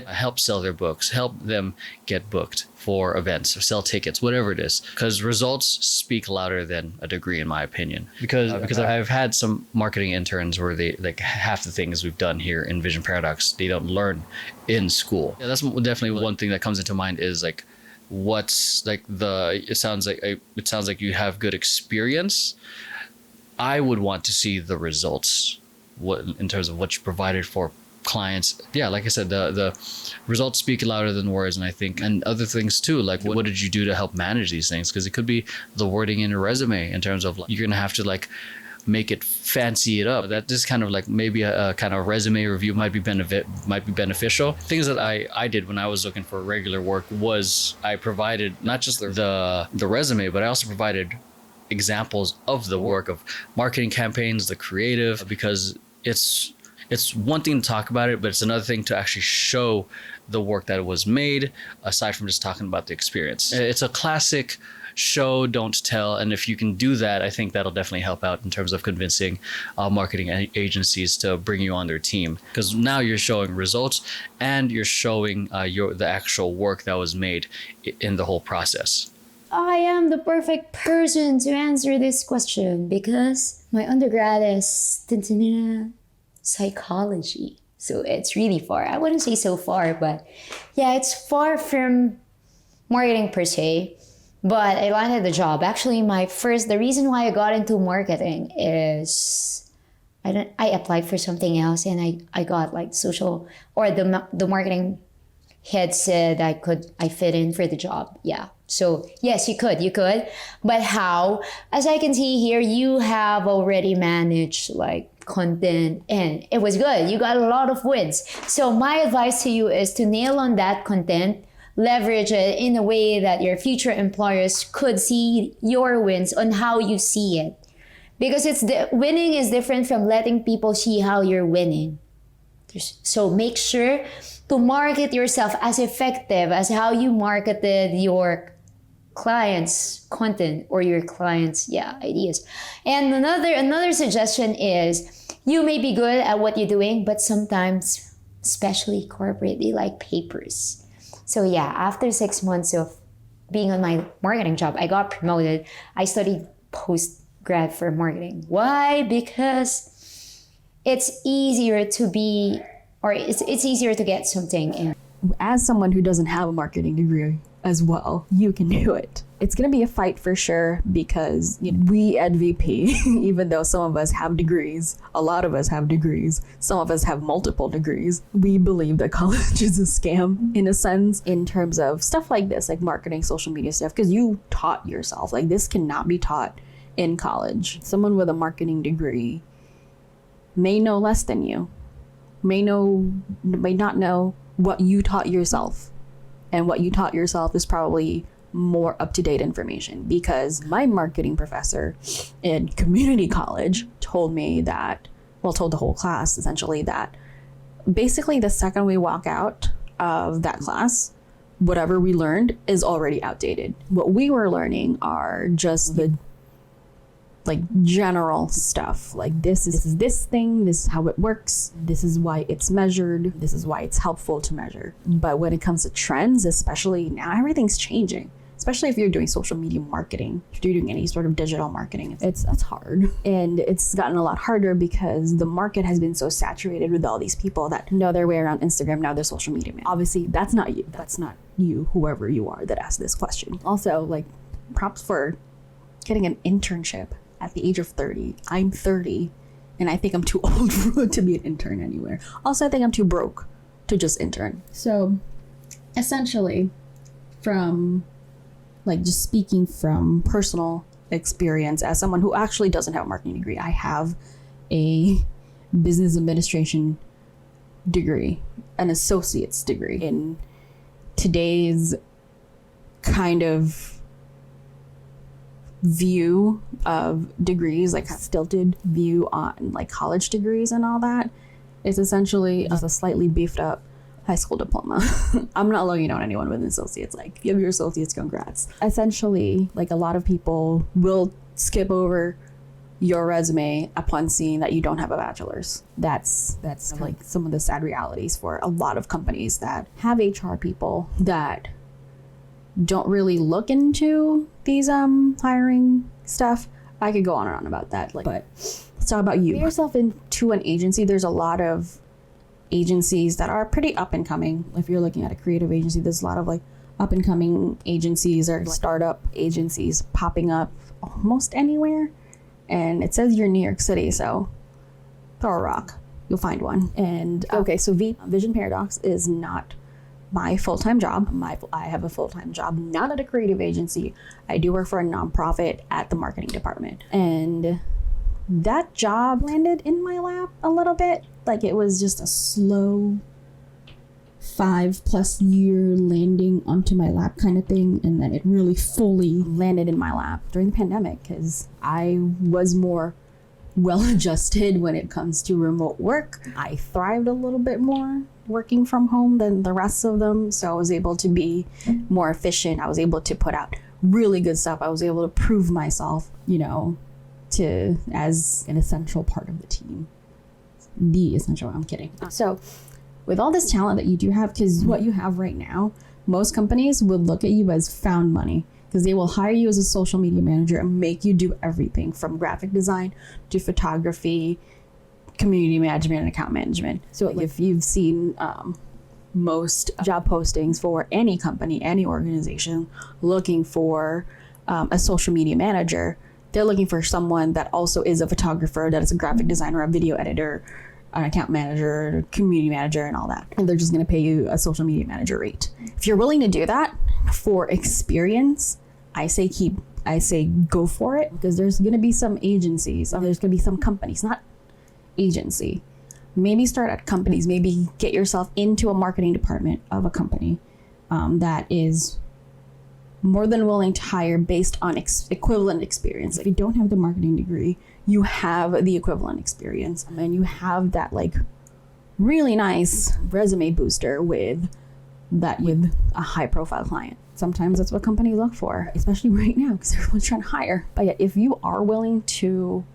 A: help sell their books, help them get booked for events or sell tickets, whatever it is, because results speak louder than a degree, in my opinion. Because I've had some marketing interns where they, like, half the things we've done here in Vision Paradox, they don't learn in school. Yeah, that's definitely one thing that comes into mind is like, it sounds like you have good experience. I would want to see the results, in terms of what you provided for clients. Yeah, like I said, the results speak louder than words, and I think, and other things too, like what did you do to help manage these things? Because it could be the wording in a resume, in terms of, like, you're gonna have to, like, make it fancy it up. That just kind of like maybe a kind of resume review might be beneficial. Things that I did when I was looking for regular work was I provided not just the resume, but I also provided examples of the work of marketing campaigns, the creative, because it's one thing to talk about it, but it's another thing to actually show the work that was made, aside from just talking about the experience. It's a classic show, don't tell. And if you can do that, I think that'll definitely help out in terms of convincing marketing agencies to bring you on their team. Because now you're showing results and you're showing the actual work that was made in the whole process.
C: I am the perfect person to answer this question because my undergrad is psychology. So it's really far. I wouldn't say so far, but yeah, it's far from marketing per se. But I landed the job. Actually, the reason why I got into marketing is I applied for something else, and I got like social, or the marketing head said I fit in for the job. Yeah. So yes, you could. But how? As I can see here, you have already managed like content, and it was good. You got a lot of wins. So my advice to you is to nail on that content, leverage it in a way that your future employers could see your wins on how you see it. Because winning is different from letting people see how you're winning. So make sure to market yourself as effective as how you marketed your clients' content or your clients' ideas. And another suggestion is, you may be good at what you're doing, but sometimes especially corporate, they like papers. So yeah, after 6 months of being on my marketing job, I got promoted. I studied post-grad for marketing. Why? Because it's easier to be, or it's easier to get something in.
B: As someone who doesn't have a marketing degree as well, you can do it. It's going to be a fight for sure, because we at VP, even though some of us have degrees, a lot of us have degrees, some of us have multiple degrees, we believe that college is a scam in a sense, in terms of stuff like this, like marketing, social media stuff, because you taught yourself. Like, this cannot be taught in college. Someone with a marketing degree may know less than you, may not know what you taught yourself. And what you taught yourself is probably more up-to-date information, because my marketing professor in community college told the whole class essentially, that basically the second we walk out of that class, whatever we learned is already outdated. What we were learning are just the general stuff, like this is this thing, this is how it works, this is why it's measured, this is why it's helpful to measure. But when it comes to trends, especially now, everything's changing, especially if you're doing social media marketing, if you're doing any sort of digital marketing. That's hard, and it's gotten a lot harder because the market has been so saturated with all these people that know their way around Instagram. Now they're social media man. Obviously that's not you, whoever you are that asked this question. Also, like, props for getting an internship at the age of 30. I'm 30, and I think I'm too old to be an intern anywhere. Also, I think I'm too broke to just intern. So, essentially, from just speaking from personal experience, as someone who actually doesn't have a marketing degree, I have a business administration degree, an associate's degree. In today's kind of view of degrees, like a stilted view on like college degrees and all that, is essentially just a slightly beefed up high school diploma. I'm not looking down on anyone with an associate's. Like, you have your associates, congrats. Essentially, like, a lot of people will skip over your resume upon seeing that you don't have a bachelor's. That's like some of the sad realities for a lot of companies that have HR people that don't really look into these hiring stuff. I could go on and on about that, but let's talk about you. Get yourself into an agency. There's a lot of agencies that are pretty up and coming. If you're looking at a creative agency, there's a lot of like up and coming agencies or startup agencies popping up almost anywhere. And it says you're in New York City, so throw a rock, you'll find one. And okay, so Vision Paradox is not my full-time job. I have a full-time job, not at a creative agency. I do work for a nonprofit at the marketing department. And that job landed in my lap a little bit. Like, it was just a slow 5+ year landing onto my lap kind of thing. And then it really fully landed in my lap during the pandemic, because I was more well-adjusted when it comes to remote work. I thrived a little bit more working from home than the rest of them. So I was able to be more efficient. I was able to put out really good stuff. I was able to prove myself, as an essential part of the team. I'm kidding. So with all this talent that you do have, because what you have right now, most companies would look at you as found money, because they will hire you as a social media manager and make you do everything from graphic design to photography, community management, and account management. So if you've seen most job postings for any company, any organization looking for a social media manager, they're looking for someone that also is a photographer, that is a graphic designer, a video editor, an account manager, community manager, and all that. And they're just going to pay you a social media manager rate. If you're willing to do that for experience, I say go for it, because there's going to be some agencies, or there's going to be some companies, not agency. Maybe start at companies, maybe get yourself into a marketing department of a company that is more than willing to hire based on equivalent experience. If you don't have the marketing degree, you have the equivalent experience, and you have that like really nice resume booster with a high profile client. Sometimes that's what companies look for, especially right now, because everyone's trying to hire. But yeah, if you are willing to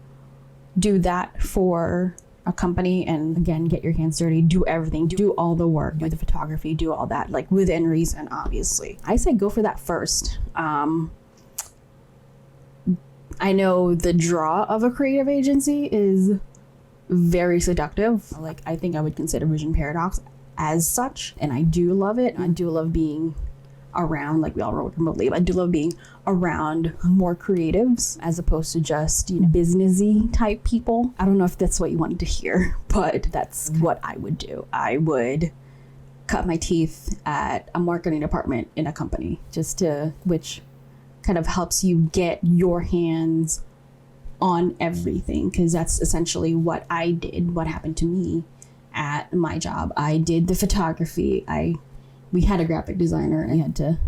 B: do that for a company and again get your hands dirty, do everything, do all the work, do the photography, do all that, like within reason, obviously. I say go for that first. I know the draw of a creative agency is very seductive. Like, I think I would consider Vision Paradox as such, and I do love it. I do love being around, like we all work remotely, but I do love being around more creatives as opposed to just, you know, businessy type people. I don't know if that's what you wanted to hear, but that's what I would do. I would cut my teeth at a marketing department in a company, which kind of helps you get your hands on everything, because that's essentially what I did, what happened to me at my job. I did the photography. We had a graphic designer. I had to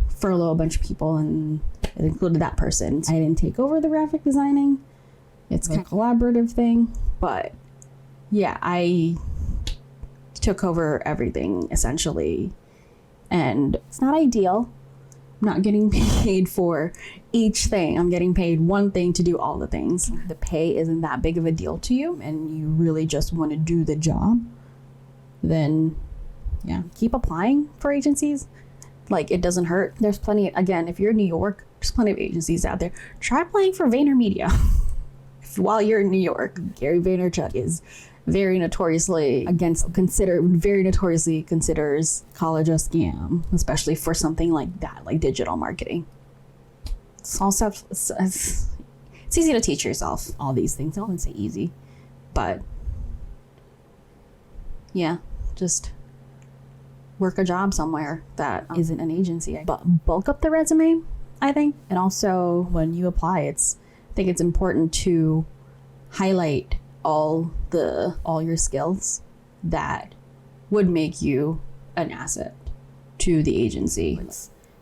B: furlough a bunch of people, and it included that person. I didn't take over the graphic designing. It's kind of a collaborative thing, but yeah, I took over everything essentially, and it's not ideal. I'm not getting paid for each thing. I'm getting paid one thing to do all the things. The pay isn't that big of a deal to you, and you really just want to do the job, then yeah, keep applying for agencies. Like, it doesn't hurt. There's plenty, again, if you're in New York, there's plenty of agencies out there. Try applying for VaynerMedia while you're in New York. Gary Vaynerchuk is very notoriously considers college a scam, especially for something like that, like digital marketing. It's all stuff. It's easy to teach yourself all these things. I wouldn't say easy, but yeah, just work a job somewhere that isn't an agency. But bulk up the resume, I think. And also when you apply, I think it's important to highlight all your skills that would make you an asset to the agency.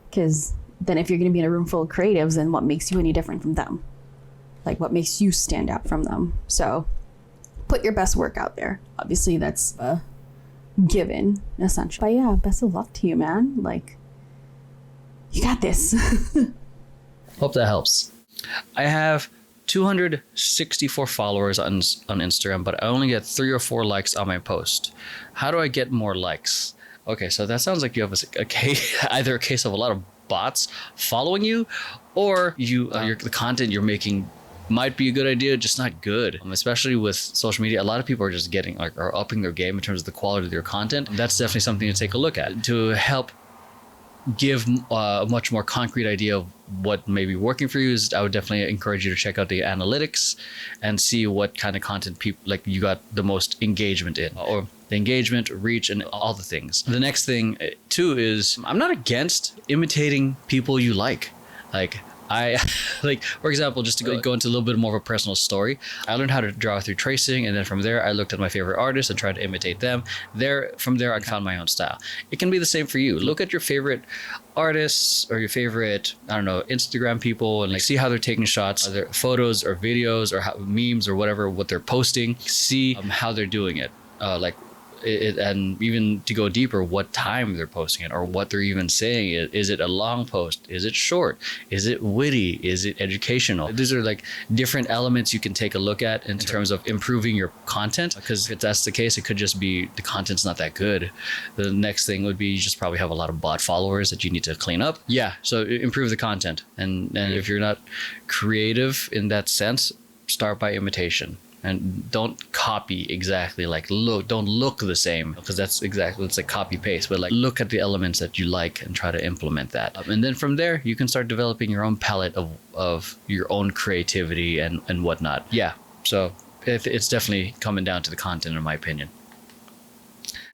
B: Because then if you're going to be in a room full of creatives, then what makes you any different from them? Like, what makes you stand out from them? So put your best work out there. Obviously, that's a given, essentially. But yeah, best of luck to you, man. Like, you got this.
A: Hope that helps. I have 264 followers on Instagram, but I only get 3 or 4 likes on my post. How do I get more likes? Okay, so that sounds like you have either a case of a lot of bots following you, or the content you're making might be a good idea, just not good. Especially with social media, a lot of people are just are upping their game in terms of the quality of their content. That's definitely something to take a look at to help give a much more concrete idea of what may be working for you. I would definitely encourage you to check out the analytics and see what kind of content you got the most engagement in, or the engagement, reach, and all the things. The next thing too is, I'm not against imitating people you like. For example, just to go into a little bit more of a personal story, I learned how to draw through tracing, and then from there, I looked at my favorite artists and tried to imitate them. From there, I found my own style. It can be the same for you. Look at your favorite artists or your favorite, Instagram people, and see how they're taking shots, their photos or videos or memes or whatever, what they're posting. See how they're doing it. And even to go deeper, what time they're posting it or what they're even saying. Is it a long post? Is it short? Is it witty? Is it educational? These are different elements you can take a look at in terms of improving your content, because if that's the case, it could just be the content's not that good. The next thing would be you just probably have a lot of bot followers that you need to clean up. Yeah, so improve the content. And if you're not creative in that sense, start by imitation. And don't copy exactly, don't look the same, because it's like copy paste, but look at the elements that you like and try to implement that. And then from there, you can start developing your own palette of your own creativity and whatnot. Yeah, so it's definitely coming down to the content, in my opinion.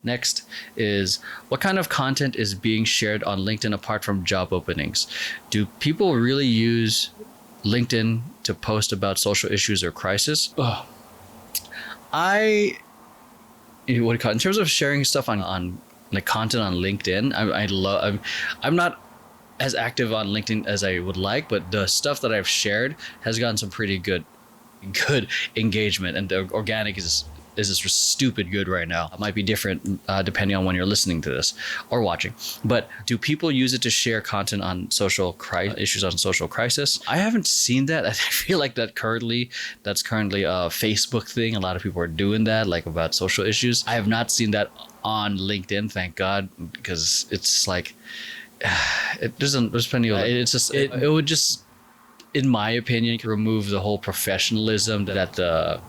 A: Next is, what kind of content is being shared on LinkedIn apart from job openings? Do people really use LinkedIn to post about social issues or crisis? In terms of sharing stuff on content on LinkedIn, I'm not as active on LinkedIn as I would like, but the stuff that I've shared has gotten some pretty good engagement, and the organic is is this stupid good right now. It might be different depending on when you're listening to this or watching. But do people use it to share content on issues on social crisis? I haven't seen that. I feel like that's currently a Facebook thing. A lot of people are doing that, like about social issues. I have not seen that on LinkedIn, thank God, because it's like there's plenty of it would just, in my opinion, remove the whole professionalism that the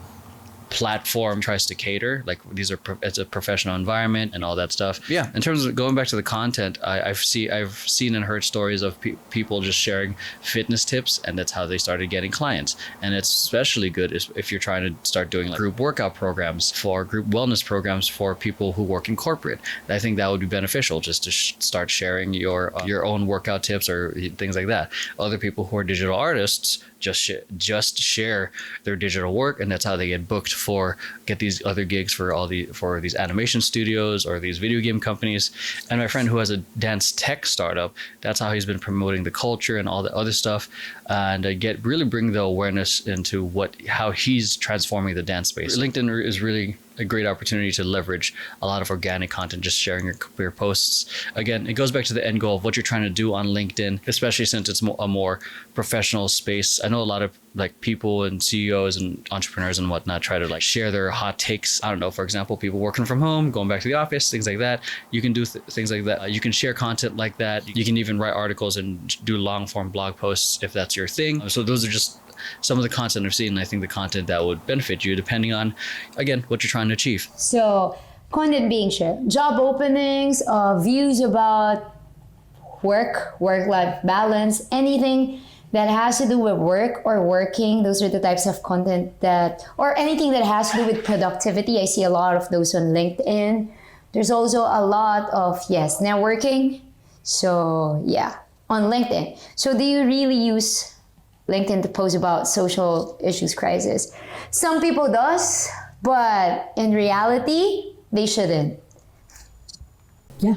A: platform tries to cater. Like it's a professional environment and all that stuff. Yeah. In terms of going back to the content, I've seen and heard stories of people just sharing fitness tips, and that's how they started getting clients. And it's especially good if you're trying to start doing like group workout programs group wellness programs for people who work in corporate. I think that would be beneficial, just to start sharing your own workout tips or things like that. Other people who are digital artists just share their digital work, and that's how they get these other gigs for these animation studios or these video game companies. And my friend who has a dance tech startup, that's how he's been promoting the culture and all the other stuff, and really bring the awareness into how he's transforming the dance space. LinkedIn is really a great opportunity to leverage a lot of organic content, just sharing your posts. Again, it goes back to the end goal of what you're trying to do on LinkedIn, especially since it's a more professional space. I know a lot of like people and CEOs and entrepreneurs and whatnot try to like share their hot takes. I don't know, for example, people working from home, going back to the office, things like that. You can do things like that. You can share content like that. You can even write articles and do long form blog posts if that's your thing. So those are just some of the content I've seen, and I think the content that would benefit you depending on, again, what you're trying to achieve.
C: So content being shared, job openings, views about work-life balance, anything that has to do with work or working. Those are the types of content or anything that has to do with productivity. I see a lot of those on LinkedIn. There's also a lot of, networking. So yeah, on LinkedIn. So do you really use LinkedIn to post about social issues crisis? Some people does, but in reality, they shouldn't.
B: Yeah.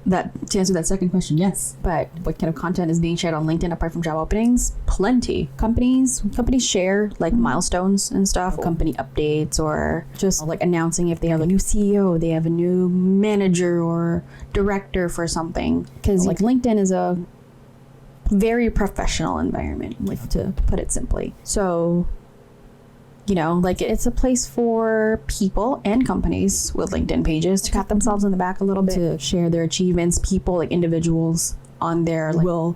B: To answer that second question, yes. But what kind of content is being shared on LinkedIn apart from job openings? Plenty. Companies share like milestones and stuff, company updates, or just like announcing if they have a new CEO, they have a new manager or director for something. Because like LinkedIn is a very professional environment, like to put it simply. So, like it's a place for people and companies with LinkedIn pages to pat themselves on the back a little bit, to share their achievements. People, like individuals on there, will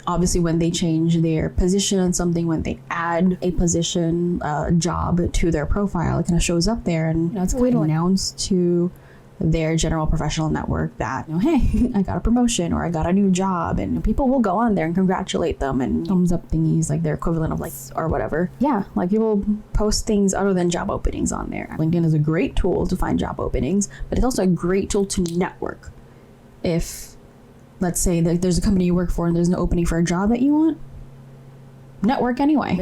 B: obviously, when they change their position on something, when they add a position, job to their profile, it kind of shows up there, and it's a way to announce to their general professional network that, hey, I got a promotion or I got a new job, and people will go on there and congratulate them and thumbs up thingies, like their equivalent of likes or whatever. Yeah, like people post things other than job openings on there. LinkedIn is a great tool to find job openings, but it's also a great tool to network. If, let's say that there's a company you work for and there's an opening for a job that you want, network anyway.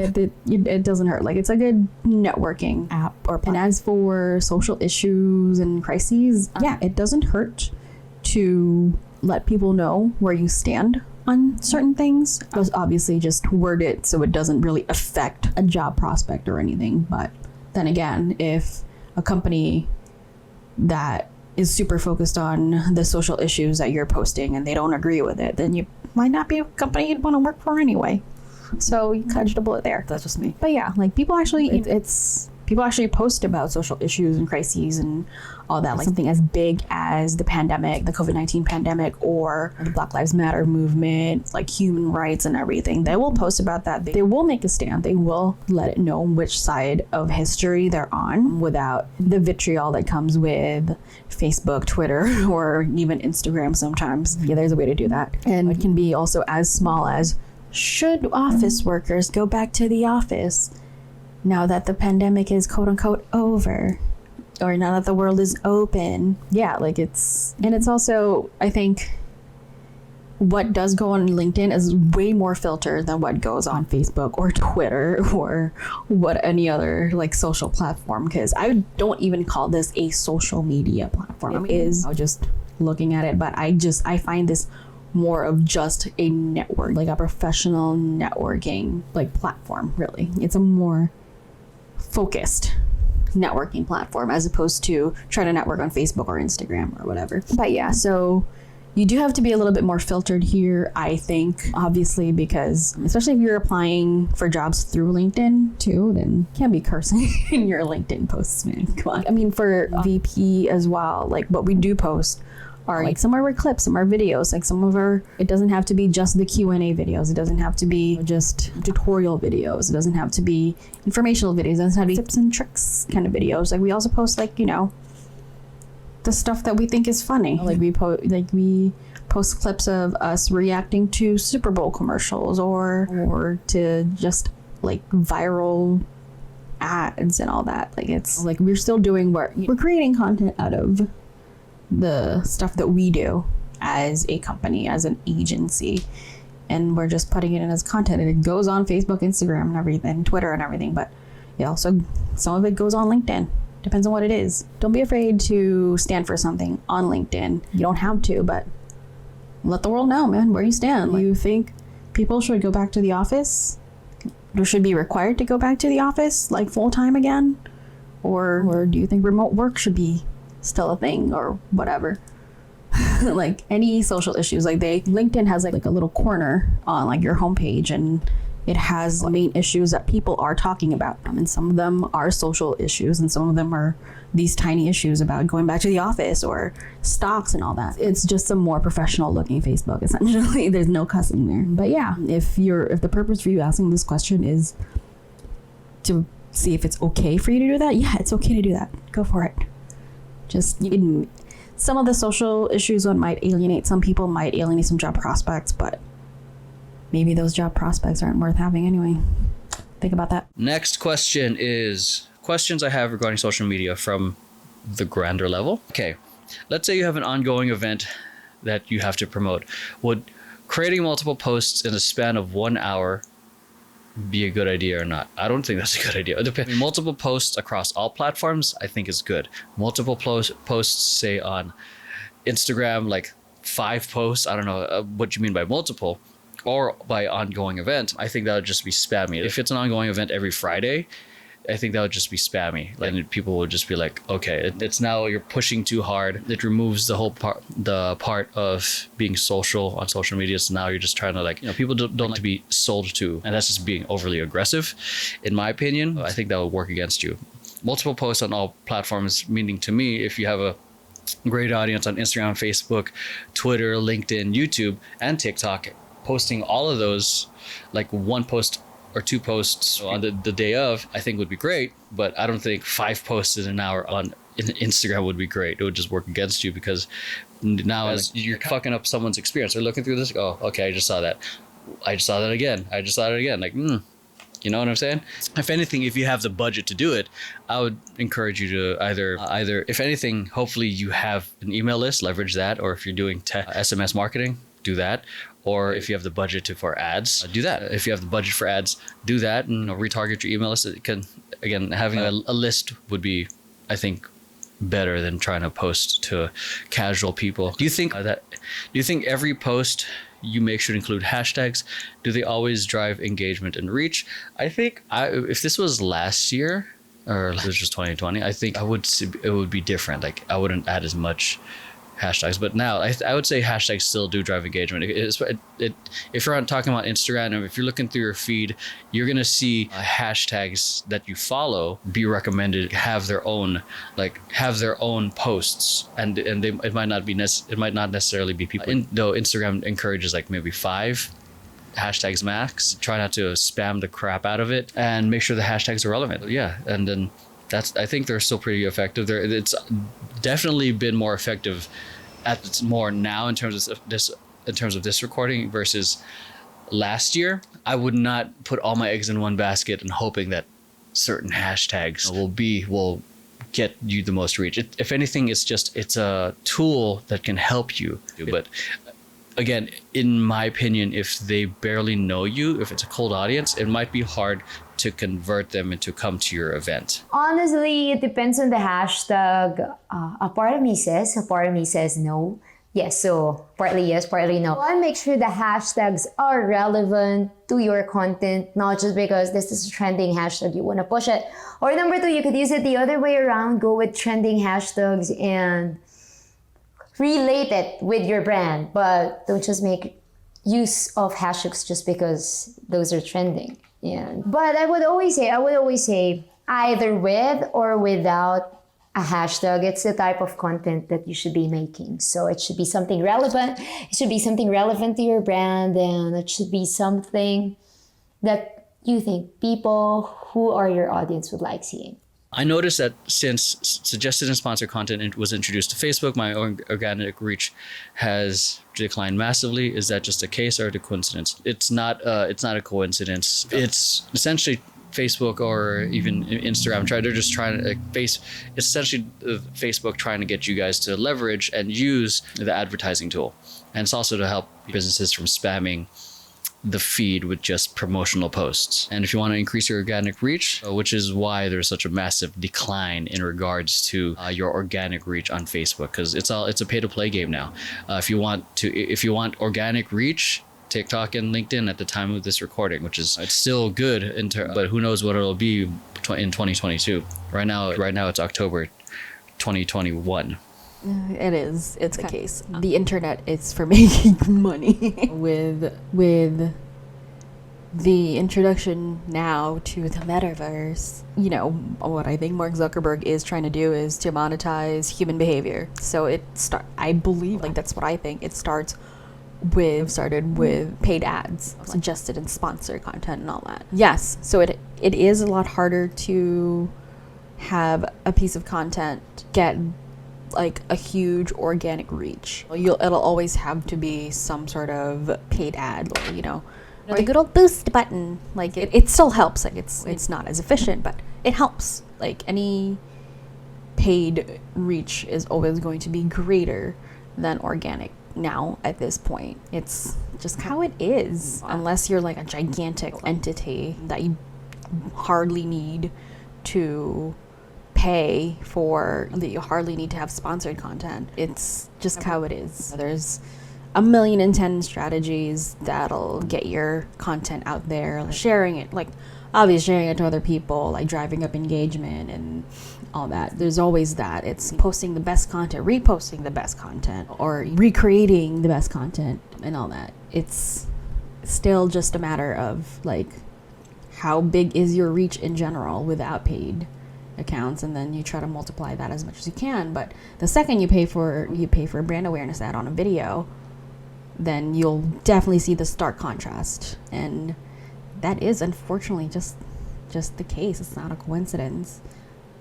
B: It doesn't hurt. Like, it's a good networking app or platform. And as for social issues and crises, it doesn't hurt to let people know where you stand on certain things. Just obviously just word it so it doesn't really affect a job prospect or anything. But then again, if a company that is super focused on the social issues that you're posting and they don't agree with it, then you might not be a company you'd want to work for anyway. So you dodged a bullet there. That's just me. But yeah, like people actually, people actually post about social issues and crises and all that. Like something as big as the pandemic, the COVID-19 pandemic, or the Black Lives Matter movement, like human rights and everything. They will post about that. They will make a stand. They will let it know which side of history they're on without the vitriol that comes with Facebook, Twitter, or even Instagram sometimes. Yeah, there's a way to do that. And it can be also as small as, should office workers go back to the office now that the pandemic is quote unquote over, or now that the world is open? Yeah, like it's also, I think what does go on LinkedIn is way more filtered than what goes on Facebook or Twitter or what any other like social platform, because I don't even call this a social media platform. It is just looking at it, but I find this more of just a network, like a professional networking like platform. Really, it's a more focused networking platform as opposed to trying to network on Facebook or Instagram or whatever. But yeah, so you do have to be a little bit more filtered here, I think, obviously, because especially if you're applying for jobs through LinkedIn too, then you can't be cursing in your LinkedIn posts, man. Come on. I mean, for VP as well, like what we do post are like some of our clips, some of our videos, like some of our, it doesn't have to be just the Q&A videos. It doesn't have to be just tutorial videos. It doesn't have to be informational videos. It doesn't have to be tips and tricks kind of videos. Like we also post like, you know, the stuff that we think is funny. Like we post clips of us reacting to Super Bowl commercials or to just like viral ads and all that. Like it's like we're still doing work. We're creating content out of the stuff that we do as a company, as an agency, and we're just putting it in as content, and it goes on Facebook, Instagram, and everything, Twitter and everything. But yeah, also some of it goes on LinkedIn. Depends on what it is. Don't be afraid to stand for something on LinkedIn. You don't have to, but let the world know, man, where you stand. Like, you think people should go back to the office? Or should be required to go back to the office, like full time again? Or do you think remote work should be still a thing or whatever? Like any social issues, like LinkedIn has like a little corner on like your homepage, and it has main issues that people are talking about. And some of them are social issues, and some of them are these tiny issues about going back to the office or stocks and all that. It's just a more professional looking Facebook, essentially. There's no cussing there. But yeah, if the purpose for you asking this question is to see if it's okay for you to do that, yeah, it's okay to do that. Go for it. Just some of the social issues might alienate some people, might alienate some job prospects, but maybe those job prospects aren't worth having anyway. Think about that.
A: Next question is questions I have regarding social media from the grander level. Okay, let's say you have an ongoing event that you have to promote. Would creating multiple posts in the span of 1 hour be a good idea or not? I don't think that's a good idea. It depends. Multiple posts across all platforms, I think is good. Multiple posts, say on Instagram, like 5 posts. I don't know what you mean by multiple, or by ongoing event. I think that would just be spammy. If it's an ongoing event every Friday, I think that would just be spammy. And people would just be like, okay, it's now you're pushing too hard. It removes the whole part of being social on social media. So now you're just trying to people don't like to be sold to. And that's just being overly aggressive. In my opinion, I think that would work against you. Multiple posts on all platforms, meaning to me, if you have a great audience on Instagram, Facebook, Twitter, LinkedIn, YouTube, and TikTok, posting all of those, like 1 post or 2 posts on the day of, I think would be great. But I don't think 5 posts in an hour on Instagram would be great. It would just work against you, because now you're fucking up someone's experience. They're looking through this, oh, okay, I just saw that. I just saw that again. Like, you know what I'm saying? If anything, if you have the budget to do it, I would encourage you to either, if anything, hopefully you have an email list, leverage that. Or if you're doing SMS marketing, do that. Or if you have the budget for ads, do that. If you have the budget for ads, do that, and retarget your email list. It can, again, having a list would be, I think, better than trying to post to casual people. Do you think every post you make should include hashtags? Do they always drive engagement and reach? I think if this was last year, or this was just 2020, I think it would be different. Like I wouldn't add as much hashtags, but now I would say hashtags still do drive engagement. If you're talking about Instagram, and if you're looking through your feed, you're gonna see hashtags that you follow be recommended, have their own posts, and it might not necessarily be people. Though Instagram encourages like maybe 5 hashtags max. Try not to spam the crap out of it, and make sure the hashtags are relevant. Yeah, and then I think they're still pretty effective. It's definitely been more effective more now in terms of this recording versus last year. I would not put all my eggs in one basket and hoping that certain hashtags will get you the most reach. If anything, it's a tool that can help you. But again, in my opinion, if they barely know you, if it's a cold audience, it might be hard to convert them and to come to your event.
C: Honestly, it depends on the hashtag. A part of me says no. Yes, so partly yes, partly no. And make sure the hashtags are relevant to your content, not just because this is a trending hashtag, you want to push it. Or number two, you could use it the other way around, go with trending hashtags and relate it with your brand, but don't just make use of hashtags just because those are trending. But I would always say either with or without a hashtag, it's the type of content that you should be making. So it should be something relevant. It should be something relevant to your brand, and it should be something that you think people who are your audience would like seeing.
A: I noticed that since suggested and sponsored content was introduced to Facebook, my organic reach has declined massively. Is that just a case or a coincidence? It's not a coincidence. It's essentially Facebook or even Instagram they're just trying to it's essentially Facebook trying to get you guys to leverage and use the advertising tool, and it's also to help businesses from spamming the feed with just promotional posts. And if you want to increase your organic reach, which is why there's such a massive decline in regards to your organic reach on Facebook, because it's a pay to play game now. If you want organic reach, TikTok and LinkedIn at the time of this recording, it's still good, but who knows what it'll be in 2022. Right now it's October 2021.
B: It is. It's the case. The internet is for making money. with the introduction now to the metaverse, what I think Mark Zuckerberg is trying to do is to monetize human behavior. So I believe, that's what I think. It started with paid ads, suggested and sponsored content and all that. Yes, so it is a lot harder to have a piece of content get a huge organic reach. It'll always have to be some sort of paid ad, or the good old boost button. It still helps. It's not as efficient, but it helps. Any paid reach is always going to be greater than organic. Now at this point, it's just how it is, unless you're a gigantic entity that you hardly need to pay for, that you hardly need to have sponsored content. It's just how it is. There's 1,000,010 strategies that'll get your content out there, sharing it, obviously sharing it to other people, driving up engagement and all that. There's always that. It's posting the best content, reposting the best content, or recreating the best content and all that. It's still just a matter of how big is your reach in general without paid accounts, and then you try to multiply that as much as you can. But the second you pay for a brand awareness ad on a video, then you'll definitely see the stark contrast. And that is unfortunately just the case. It's not a coincidence.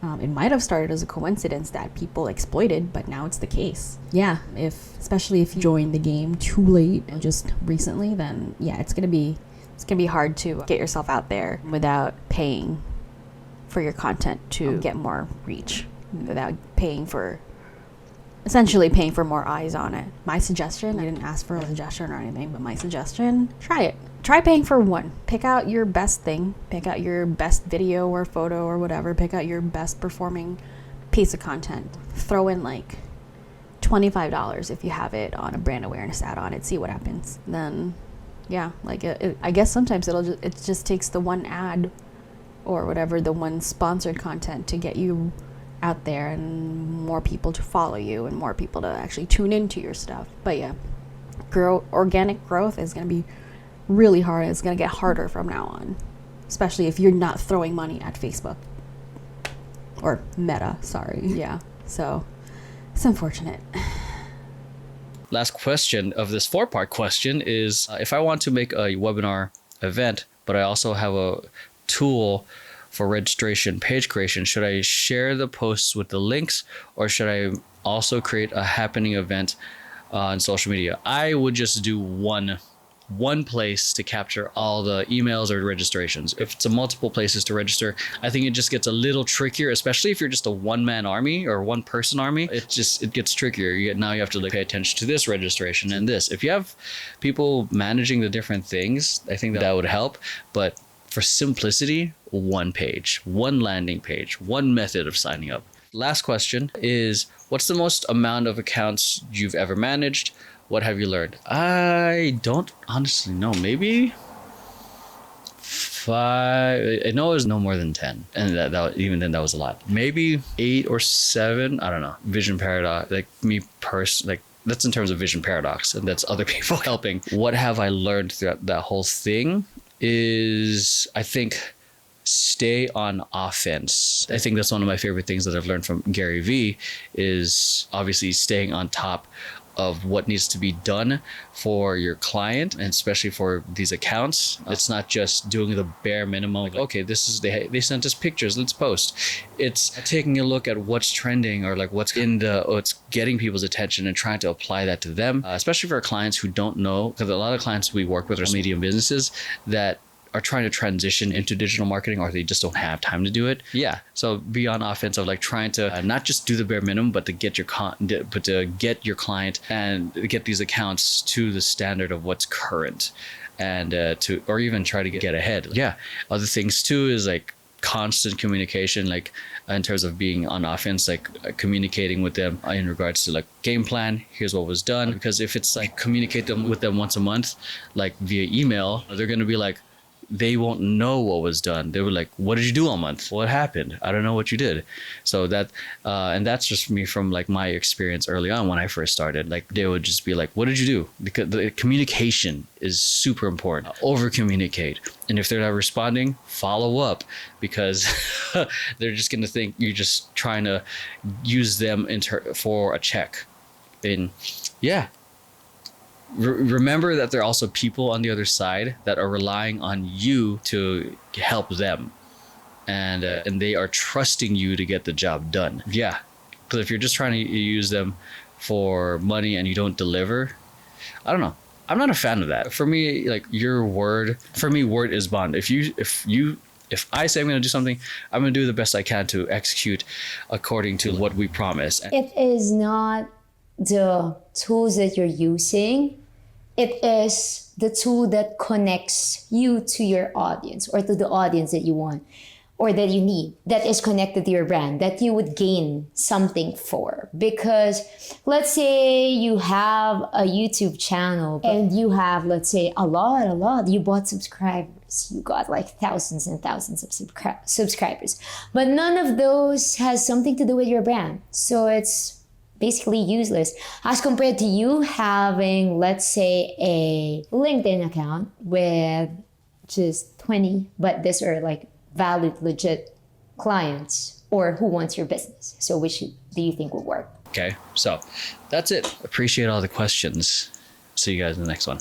B: It might have started as a coincidence that people exploited, but now it's the case. Yeah, especially if you joined the game too late, just recently, then yeah, it's gonna be hard to get yourself out there without paying for your content to get more reach, without essentially paying for more eyes on it. My suggestion, I didn't ask for a suggestion or anything, but my suggestion, try it. Try paying for one. Pick out your best thing. Pick out your best video or photo or whatever. Pick out your best performing piece of content. Throw in $25 if you have it on a brand awareness ad on it. See what happens. Then, yeah, I guess sometimes it just takes the one ad or whatever, the one sponsored content to get you out there and more people to follow you and more people to actually tune into your stuff. But yeah, organic growth is going to be really hard. It's going to get harder from now on, especially if you're not throwing money at Facebook or Meta. Sorry. Yeah. So it's unfortunate.
A: Last question of this 4-part question is, if I want to make a webinar event, but I also have a tool for registration page creation, should I share the posts with the links, or should I also create a happening event on social media? I would just do one place to capture all the emails or registrations. If it's a multiple places to register, I think it just gets a little trickier, especially if you're just a one-man army or one-person army. It gets trickier. Now you have to pay attention to this registration and this. If you have people managing the different things, I think that would help. But for simplicity, one page, one landing page, one method of signing up. Last question is, what's the most amount of accounts you've ever managed? What have you learned? I don't honestly know. Maybe 5. I know it was no more than 10. And that even then, that was a lot. Maybe 8 or 7. I don't know. Vision paradox. Like me like that's in terms of vision paradox, and that's other people helping. What have I learned throughout that whole thing is, I think, stay on offense. I think that's one of my favorite things that I've learned from Gary Vee, is obviously staying on top of what needs to be done for your client, and especially for these accounts. It's not just doing the bare minimum, like, okay, this is they sent us pictures, let's post. It's taking a look at what's trending, or like what's getting people's attention, and trying to apply that to them, especially for our clients who don't know, because a lot of clients we work with are medium businesses that are trying to transition into digital marketing, or they just don't have time to do it. Yeah. So be on offense of like trying to not just do the bare minimum, but to get your client and get these accounts to the standard of what's current, and or even try to get ahead. Yeah. Other things too is like constant communication, like in terms of being on offense, like communicating with them in regards to like game plan, here's what was done. Because if it's like communicate with them once a month, like via email, they're going to be like, they won't know what was done. They were like, what did you do all month? What happened? I don't know what you did. So that, and that's just me from like my experience early on when I first started. Like they would just be like, what did you do? Because the communication is super important. Over communicate. And if they're not responding, follow up, because they're just going to think you're just trying to use them for a check. And yeah. Remember that there are also people on the other side that are relying on you to help them, and they are trusting you to get the job done. Yeah, because if you're just trying to use them for money and you don't deliver, I don't know. I'm not a fan of that. For me, like word is bond. If I say I'm going to do something, I'm going to do the best I can to execute according to what we promise.
C: It is not the tools that you're using. It is the tool that connects you to your audience, or to the audience that you want or that you need, that is connected to your brand, that you would gain something for. Because let's say you have a YouTube channel and you have, let's say, a lot, you bought subscribers. You got like thousands and thousands of subscribers. But none of those has something to do with your brand. So it's basically useless as compared to you having, let's say, a LinkedIn account with just 20, but these are like valid, legit clients, or who wants your business. So which do you think will work?
A: Okay, so that's it. Appreciate all the questions. See you guys in the next one.